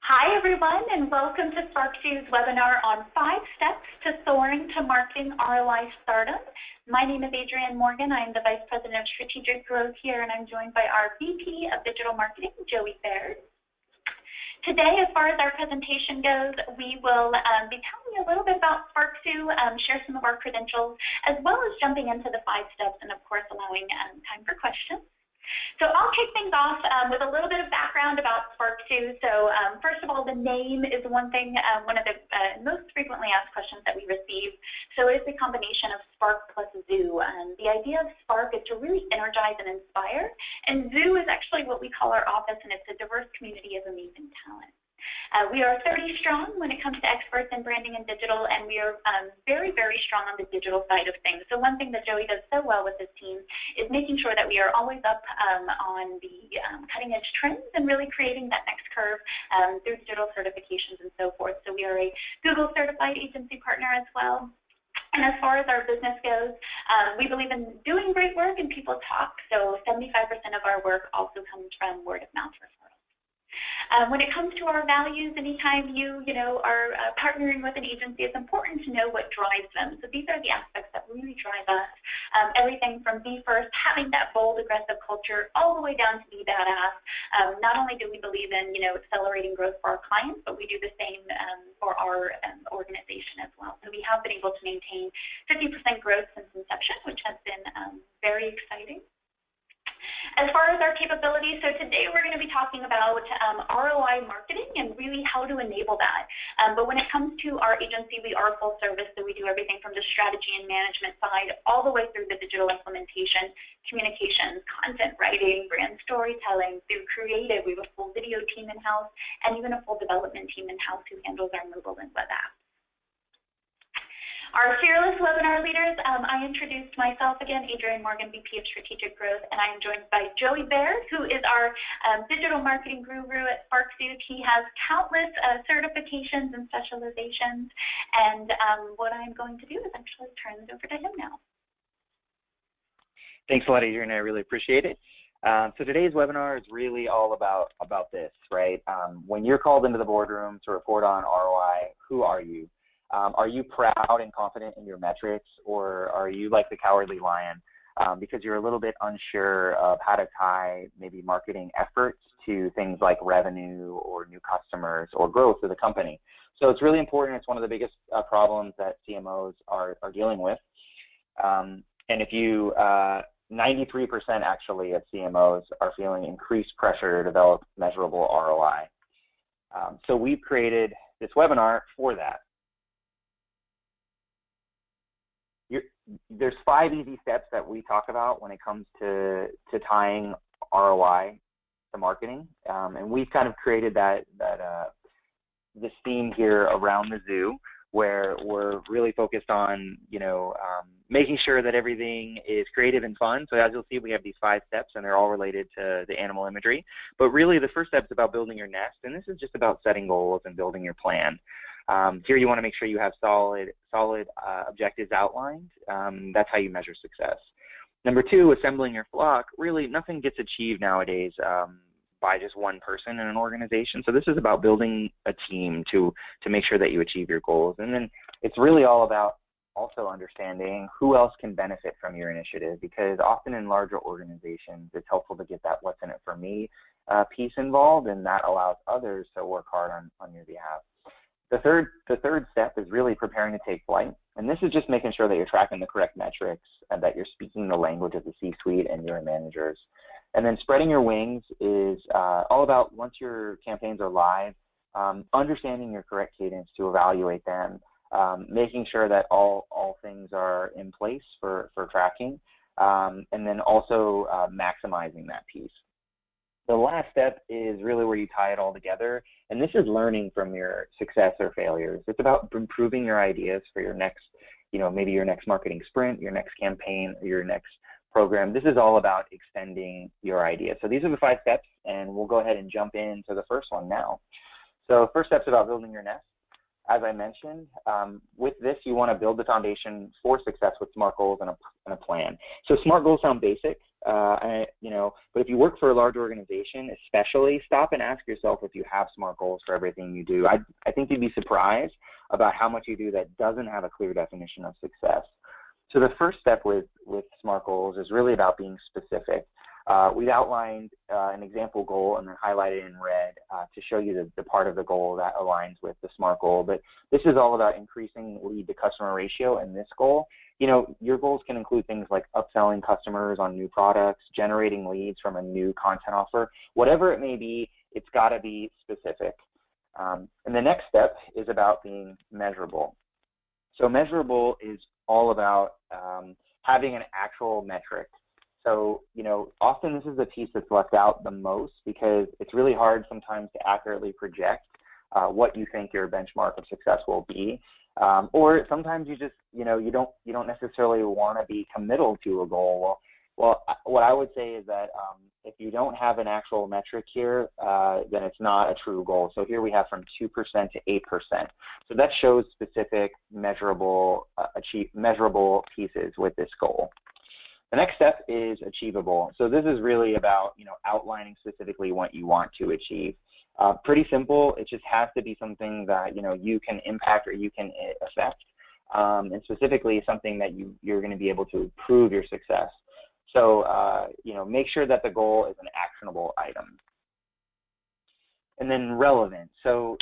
Hi, everyone, and welcome to Spark2's webinar on 5 steps to soaring to marketing ROI startup. My name is Adrienne Morgan. I'm the Vice President of Strategic Growth here, and I'm joined by our VP of Digital Marketing, Joey Baird. Today, as far as our presentation goes, we will be telling you a little bit about Spark2, share some of our credentials, as well as jumping into the 5 steps and, of course, allowing time for questions. So I'll kick things off with a little bit of background about Spark2. So first of all, the name is one thing, one of the most frequently asked questions that we receive. So it's a combination of Spark plus Zoo. The idea of Spark is to really energize and inspire. And Zoo is actually what we call our office, and it's a diverse community of amazing talent. We are 30 strong when it comes to experts in branding and digital, and we are very, very strong on the digital side of things. So one thing that Joey does so well with his team is making sure that we are always up on the cutting edge trends and really creating that next curve through digital certifications and so forth. So we are a Google certified agency partner as well. And as far as our business goes, we believe in doing great work and people talk. So 75% of our work also comes from word of mouth referrals. When it comes to our values, anytime you are partnering with an agency, it's important to know what drives them. So these are the aspects that really drive us. Everything from be first, having that bold, aggressive culture, all the way down to be badass. Not only do we believe in accelerating growth for our clients, but we do the same for our organization as well. So we have been able to maintain 50% growth since inception, which has been very exciting. As far as our capabilities, so today we're going to be talking about ROI marketing and really how to enable that. But when it comes to our agency, we are full service, so we do everything from the strategy and management side all the way through the digital implementation, communications, content writing, brand storytelling, through creative. We have a full video team in-house and even a full development team in-house who handles our mobile and web apps. Our fearless webinar leaders, I introduced myself again, Adrienne Morgan, VP of Strategic Growth, and I am joined by Joey Baird, who is our digital marketing guru at Spark2. He has countless certifications and specializations, and what I'm going to do is actually turn it over to him now. Thanks a lot, Adrienne. I really appreciate it. So today's webinar is really all about this, right? When you're called into the boardroom to report on ROI, who are you? Are you proud and confident in your metrics, or are you like the cowardly lion because you're a little bit unsure of how to tie maybe marketing efforts to things like revenue or new customers or growth of the company? So it's really important. It's one of the biggest problems that CMOs are dealing with. And if you 93% actually of CMOs are feeling increased pressure to develop measurable ROI. So we've created this webinar for that. There's 5 easy steps that we talk about when it comes to tying ROI to marketing, and we've kind of created this theme here around the zoo, where we're really focused on making sure that everything is creative and fun. So as you'll see, we have these 5 steps, and they're all related to the animal imagery. But really, the first step is about building your nest, and this is just about setting goals and building your plan. Here you want to make sure you have solid objectives outlined. That's how you measure success. Number 2, assembling your flock. Really, nothing gets achieved nowadays by just one person in an organization. So this is about building a team to make sure that you achieve your goals. And then it's really all about also understanding who else can benefit from your initiative, because often in larger organizations, it's helpful to get that what's in it for me piece involved, and that allows others to work hard on your behalf. The third step is really preparing to take flight, and this is just making sure that you're tracking the correct metrics and that you're speaking the language of the C-suite and your managers. And then spreading your wings is all about, once your campaigns are live, understanding your correct cadence to evaluate them, making sure that all things are in place for tracking, and then also maximizing that piece. The last step is really where you tie it all together, and this is learning from your success or failures. It's about improving your ideas for your next, maybe your next marketing sprint, your next campaign, or your next program. This is all about extending your idea. So these are the 5 steps, and we'll go ahead and jump into the first one now. So first step's about building your nest. As I mentioned, with this, you want to build the foundation for success with SMART goals and a plan. So SMART goals sound basic, But if you work for a large organization, especially, stop and ask yourself if you have SMART goals for everything you do. I think you'd be surprised about how much you do that doesn't have a clear definition of success. So the first step with SMART goals is really about being specific. We've outlined an example goal and then highlighted in red to show you the part of the goal that aligns with the SMART goal. But this is all about increasing lead to customer ratio in this goal. Your goals can include things like upselling customers on new products, generating leads from a new content offer. Whatever it may be, it's got to be specific. And the next step is about being measurable. So measurable is all about having an actual metric. So, often this is the piece that's left out the most because it's really hard sometimes to accurately project what you think your benchmark of success will be. Or sometimes you just, you don't necessarily want to be committal to a goal. Well, what I would say is that if you don't have an actual metric here, then it's not a true goal. So here we have from 2% to 8%. So that shows specific, measurable pieces with this goal. The next step is achievable. So this is really about, outlining specifically what you want to achieve. Pretty simple. It just has to be something that, you can impact or you can affect, and specifically something that you're going to be able to prove your success. So, make sure that the goal is an actionable item. And then relevant. So,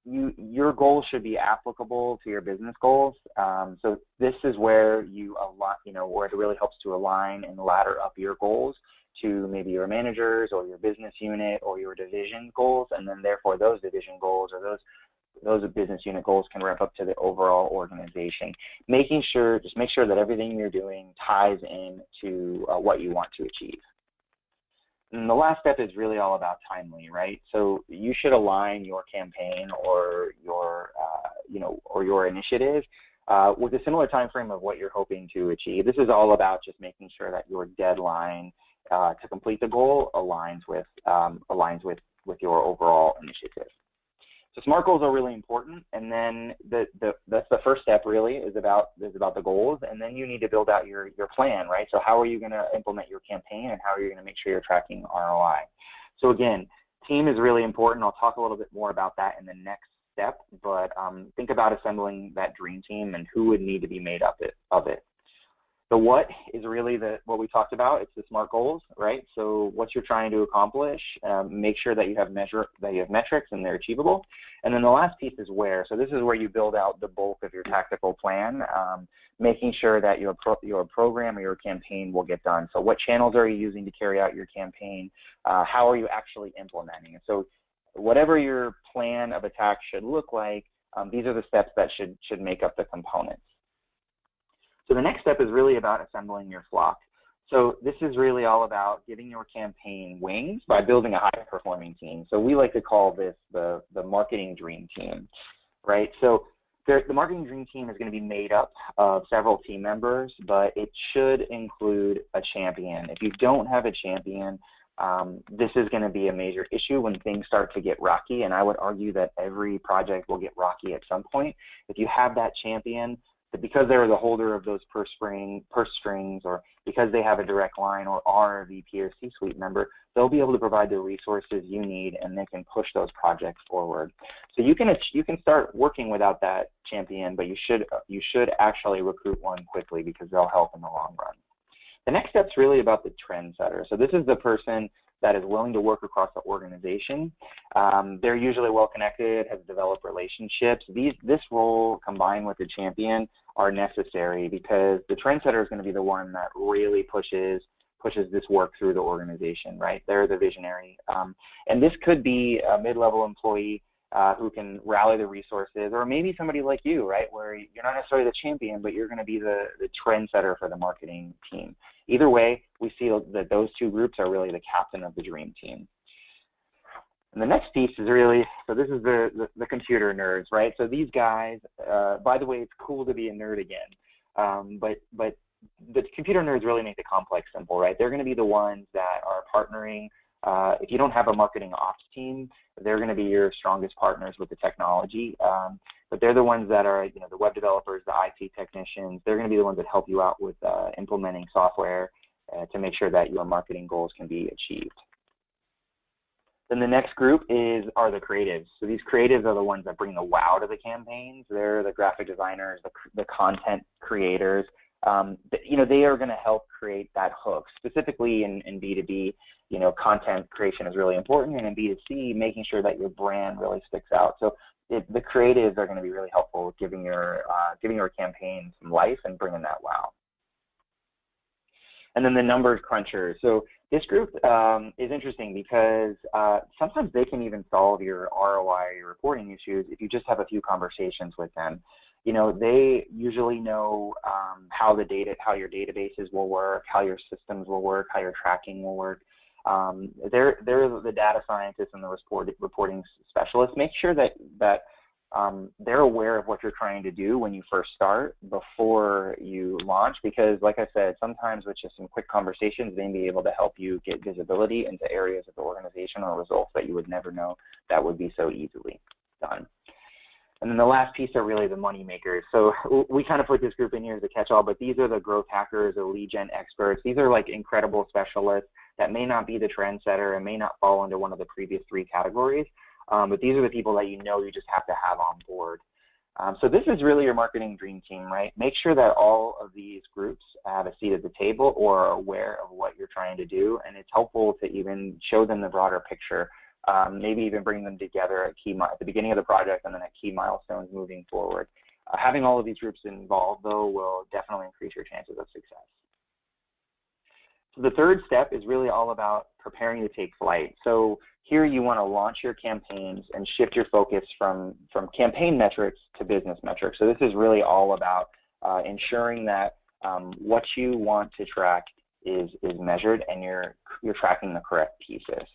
your goals should be applicable to your business goals. So this is where where it really helps to align and ladder up your goals to maybe your managers or your business unit or your division goals, and then therefore those division goals or those business unit goals can ramp up to the overall organization. Make sure that everything you're doing ties in to what you want to achieve. And the last step is really all about timely, right? So you should align your campaign or your initiative with a similar time frame of what you're hoping to achieve. This is all about just making sure that your deadline to complete the goal aligns with your overall initiative. So SMART goals are really important, and then that's the first step really is about the goals, and then you need to build out your plan, right? So how are you going to implement your campaign, and how are you going to make sure you're tracking ROI? So again, team is really important. I'll talk a little bit more about that in the next step, but think about assembling that dream team and who would need to be made up of it. The what is really what we talked about. It's the SMART goals, right? So what you're trying to accomplish, make sure that you have metrics and they're achievable. And then the last piece is where. So this is where you build out the bulk of your tactical plan, making sure that your program or your campaign will get done. So what channels are you using to carry out your campaign? How are you actually implementing it? So whatever your plan of attack should look like, these are the steps that should make up the components. So the next step is really about assembling your flock. So this is really all about giving your campaign wings by building a high-performing team. So we like to call this the marketing dream team, right? So the marketing dream team is going to be made up of several team members, but it should include a champion. If you don't have a champion, this is going to be a major issue when things start to get rocky, and I would argue that every project will get rocky at some point. If you have that champion, because they're the holder of those purse strings, or because they have a direct line or are a VP or C-suite member, they'll be able to provide the resources you need, and they can push those projects forward. So you can start working without that champion, but you should actually recruit one quickly because they'll help in the long run. The next step is really about the trend setter. So this is the person that is willing to work across the organization. They're usually well connected, have developed relationships. This role combined with the champion are necessary because the trendsetter is going to be the one that really pushes this work through the organization, right? They're the visionary. And this could be a mid-level employee who can rally the resources, or maybe somebody like you, right, where you're not necessarily the champion, but you're going to be the trendsetter for the marketing team. Either way, we see that those two groups are really the captain of the dream team. And the next piece is really, so this is the computer nerds, right? So these guys, by the way, it's cool to be a nerd again, but the computer nerds really make the complex simple, right? They're going to be the ones that are partnering. If you don't have a marketing ops team, they're going to be your strongest partners with the technology. But they're the ones that are, the web developers, the IT technicians. They're going to be the ones that help you out with implementing software to make sure that your marketing goals can be achieved. Then the next group are the creatives. So these creatives are the ones that bring the wow to the campaigns. They're the graphic designers, the content creators. They are going to help create that hook. Specifically in B2B, content creation is really important, and in B2C, making sure that your brand really sticks out. So the creatives are going to be really helpful with giving your campaign some life and bringing that wow. And then the numbers crunchers. So this group is interesting because sometimes they can even solve your ROI, your reporting issues, if you just have a few conversations with them. They usually know how your databases will work, how your systems will work, how your tracking will work. They're the data scientists and the reporting specialists. Make sure that they're aware of what you're trying to do when you first start before you launch, because like I said, sometimes with just some quick conversations, they may be able to help you get visibility into areas of the organization or results that you would never know that would be so easily done. And then the last piece are really the money makers. So we kind of put this group in here as a catch-all, but these are the growth hackers, the lead gen experts. These are like incredible specialists that may not be the trendsetter and may not fall into one of the previous 3 categories. But these are the people that you just have to have on board. So this is really your marketing dream team, right? Make sure that all of these groups have a seat at the table or are aware of what you're trying to do, and it's helpful to even show them the broader picture, maybe even bring them together at the beginning of the project and then at key milestones moving forward. Having all of these groups involved, though, will definitely increase your chances of success. So the third step is really all about preparing to take flight. So here you want to launch your campaigns and shift your focus from campaign metrics to business metrics. So this is really all about ensuring that what you want to track is measured and you're tracking the correct pieces.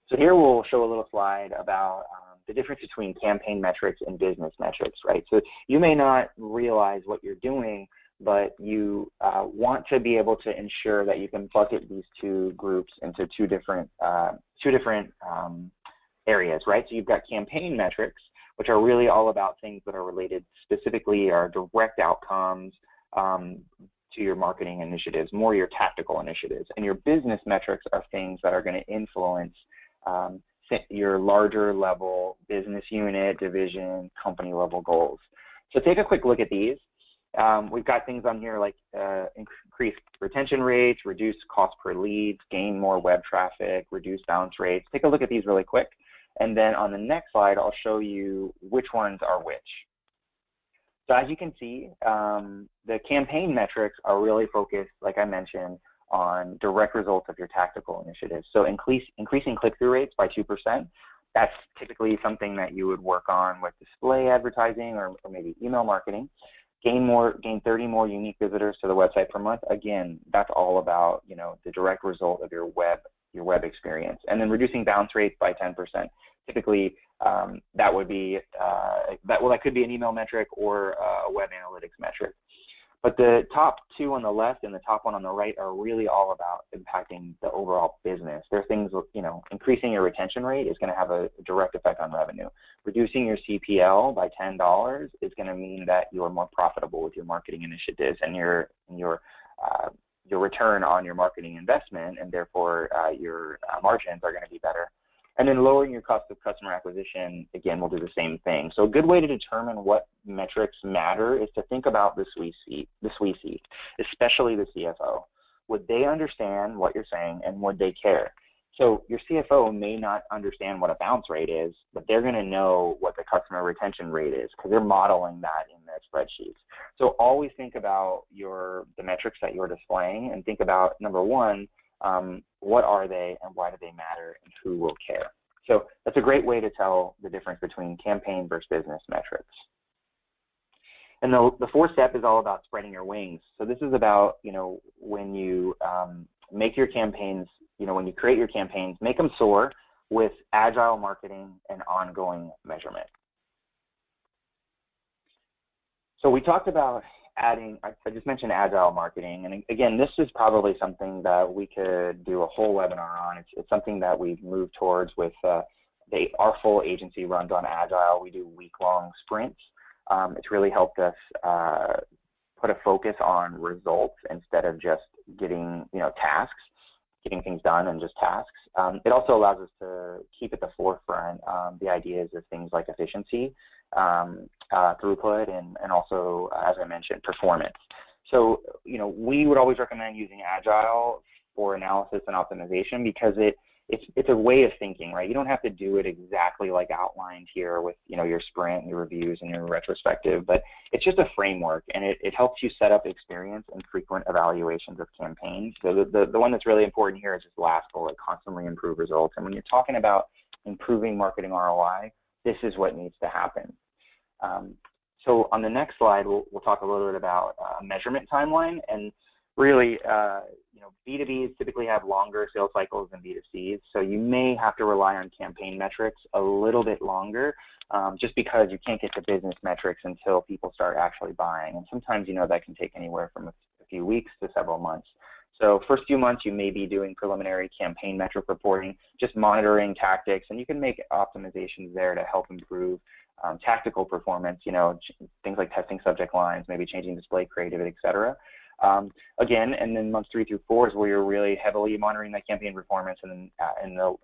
So here we'll show a little slide about the difference between campaign metrics and business metrics, right? So you may not realize what you're doing, but you want to be able to ensure that you can bucket these 2 groups into two different areas, right? So you've got campaign metrics, which are really all about things that are related specifically or direct outcomes to your marketing initiatives, more your tactical initiatives. And your business metrics are things that are going to influence your larger level business unit, division, company level goals. So take a quick look at these. We've got things on here like increase retention rates, reduce cost per lead, gain more web traffic, reduce bounce rates. Take a look at these really quick. And then on the next slide, I'll show you which ones are which. So as you can see, the campaign metrics are really focused, like I mentioned, on direct results of your tactical initiatives. So increasing click-through rates by 2%. That's typically something that you would work on with display advertising or maybe email marketing. Gain 30 more unique visitors to the website per month. Again, that's all about the direct result of your web experience. And then reducing bounce rates by 10%. Typically, that would be that could be an email metric or a web analytics metric. But the top 2 on the left and the top 1 on the right are really all about impacting the overall business. They're things, increasing your retention rate is going to have a direct effect on revenue. Reducing your CPL by $10 is going to mean that you're more profitable with your marketing initiatives and your return on your marketing investment, and therefore your margins are going to be better. And then lowering your cost of customer acquisition, again, will do the same thing. So a good way to determine what metrics matter is to think about the C-suite, especially the CFO. Would they understand what you're saying, and would they care? So your CFO may not understand what a bounce rate is, but they're going to know what the customer retention rate is because they're modeling that in their spreadsheets. So always think about the metrics that you're displaying and think about, number one, what are they and why do they matter and who will care? So that's a great way to tell the difference between campaign versus business metrics. And the fourth step is all about spreading your wings. So this is about, when you make your campaigns, when you create your campaigns, make them soar with agile marketing and ongoing measurement. So we talked about I just mentioned agile marketing, and again, this is probably something that we could do a whole webinar on. It's something that we've moved towards with our full agency runs on agile. We do week-long sprints. It's really helped us put a focus on results instead of just getting, tasks, getting things done and just tasks. It also allows us to keep at the forefront the ideas of things like efficiency, throughput, and also, as I mentioned, performance. So, we would always recommend using Agile for analysis and optimization because it's a way of thinking, right? You don't have to do it exactly like outlined here with, your sprint, your reviews, and your retrospective, but it's just a framework, and it helps you set up experience and frequent evaluations of campaigns. So the one that's really important here is this last bullet, constantly improve results. And when you're talking about improving marketing ROI, this is what needs to happen. So on the next slide, we'll talk a little bit about measurement timeline. And really, B2Bs typically have longer sales cycles than B2Cs, so you may have to rely on campaign metrics a little bit longer, just because you can't get to business metrics until people start actually buying. And sometimes, that can take anywhere from a few weeks to several months. So first few months, you may be doing preliminary campaign metric reporting, just monitoring tactics, and you can make optimizations there to help improve tactical performance, things like testing subject lines, maybe changing display creative, et cetera. Again, and then months 3 through 4 is where you're really heavily monitoring that campaign performance, and then in the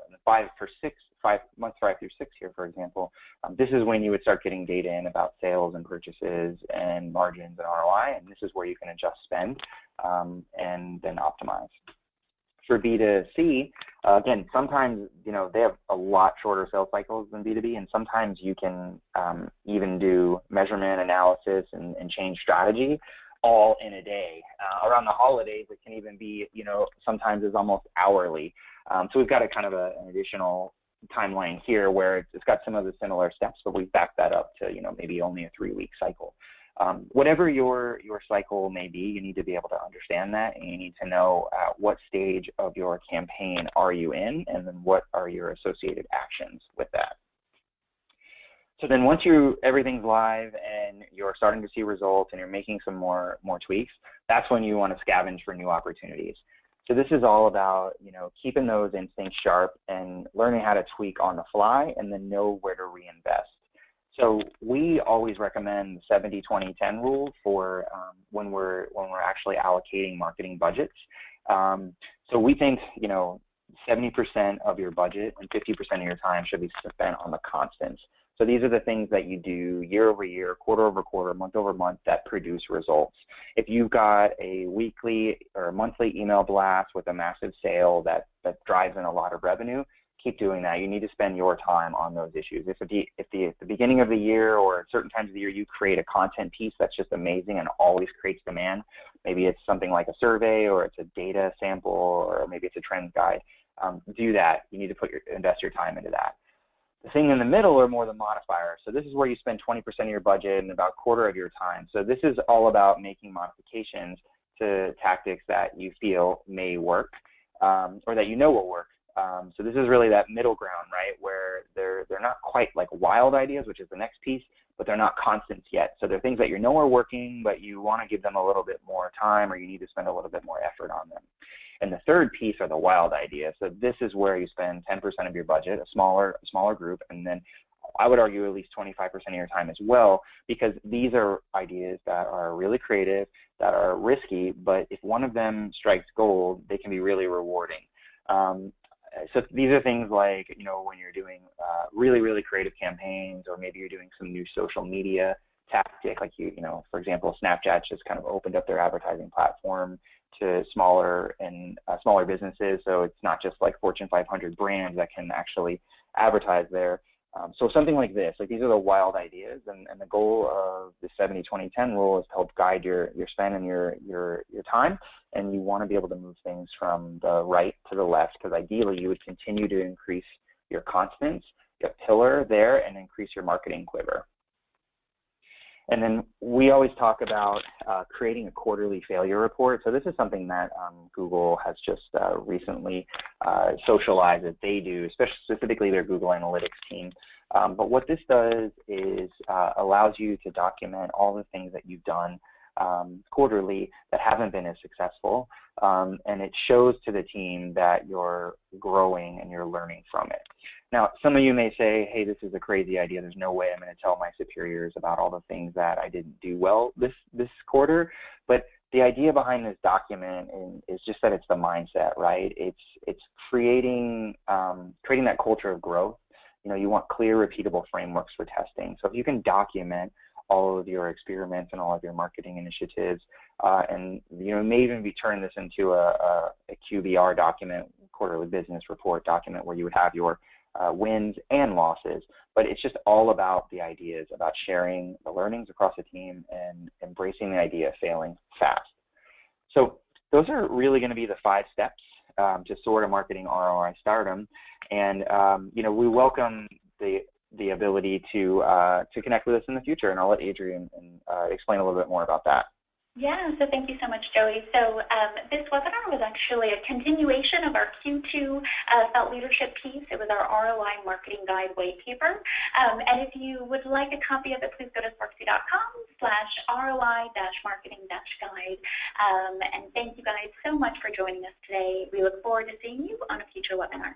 months 5 through 6 here, for example, this is when you would start getting data in about sales and purchases and margins and ROI, and this is where you can adjust spend and then optimize. For B2C, again, sometimes, they have a lot shorter sales cycles than B2B, and sometimes you can even do measurement analysis and change strategy all in a day. Around the holidays, it can even be, sometimes it's almost hourly. So we've got a kind of an additional timeline here where it's got some of the similar steps, but we've backed that up to, maybe only a 3-week cycle. Whatever your cycle may be, you need to be able to understand that, and you need to know what stage of your campaign are you in, and then what are your associated actions with that. So then once everything's live and you're starting to see results and you're making some more tweaks, that's when you want to scavenge for new opportunities. So this is all about, keeping those instincts sharp and learning how to tweak on the fly and then know where to reinvest. So we always recommend the 70-20-10 rule for when we're actually allocating marketing budgets. So we think, 70% of your budget and 50% of your time should be spent on the constants. So these are the things that you do year over year, quarter over quarter, month over month that produce results. If you've got a weekly or monthly email blast with a massive sale that drives in a lot of revenue, keep doing that. You need to spend your time on those issues. If at the beginning of the year or at certain times of the year you create a content piece that's just amazing and always creates demand, maybe it's something like a survey or it's a data sample or maybe it's a trends guide, do that. You need to invest your time into that. The thing in the middle are more the modifiers. So this is where you spend 20% of your budget and about a quarter of your time. So this is all about making modifications to tactics that you feel may work or that will work. So this is really that middle ground, right, where they're not quite like wild ideas, which is the next piece, but they're not constants yet. So they're things that are working, but you want to give them a little bit more time or you need to spend a little bit more effort on them. And the third piece are the wild ideas. So this is where you spend 10% of your budget, a smaller group, and then I would argue at least 25% of your time as well, because these are ideas that are really creative, that are risky, but if one of them strikes gold, they can be really rewarding. So these are things like, when you're doing really, really creative campaigns, or maybe you're doing some new social media tactic, like for example, Snapchat just kind of opened up their advertising platform to smaller businesses. So it's not just like Fortune 500 brands that can actually advertise there. So something like this, like these are the wild ideas, and the goal of the 70-20-10 rule is to help guide your spend and your time, and you want to be able to move things from the right to the left, because ideally you would continue to increase your constants, your pillar there, and increase your marketing quiver. And then we always talk about creating a quarterly failure report. So this is something that Google has just recently socialized that they do, specifically their Google Analytics team. But what this does is allows you to document all the things that you've done quarterly that haven't been as successful, and it shows to the team that you're growing and you're learning from it. Now, some of you may say, hey, this is a crazy idea. There's no way I'm going to tell my superiors about all the things that I didn't do well this quarter. But the idea behind this document is just that it's the mindset, right? It's creating that culture of growth. You want clear, repeatable frameworks for testing. So if you can document all of your experiments and all of your marketing initiatives, and may even be turning this into a QBR document, quarterly business report document, where you would have your wins and losses. But it's just all about the ideas, about sharing the learnings across the team and embracing the idea of failing fast. So those are really going to be the 5 steps to SOAR to Marketing ROI Stardom. And we welcome the ability to connect with us in the future, and I'll let Adrienne explain a little bit more about that. Yeah, so thank you so much, Joey. So this webinar was actually a continuation of our Q2 thought leadership piece. It was our ROI Marketing Guide white paper. And if you would like a copy of it, please go to sparksy.com/ROI-marketing-guide. And thank you guys so much for joining us today. We look forward to seeing you on a future webinar.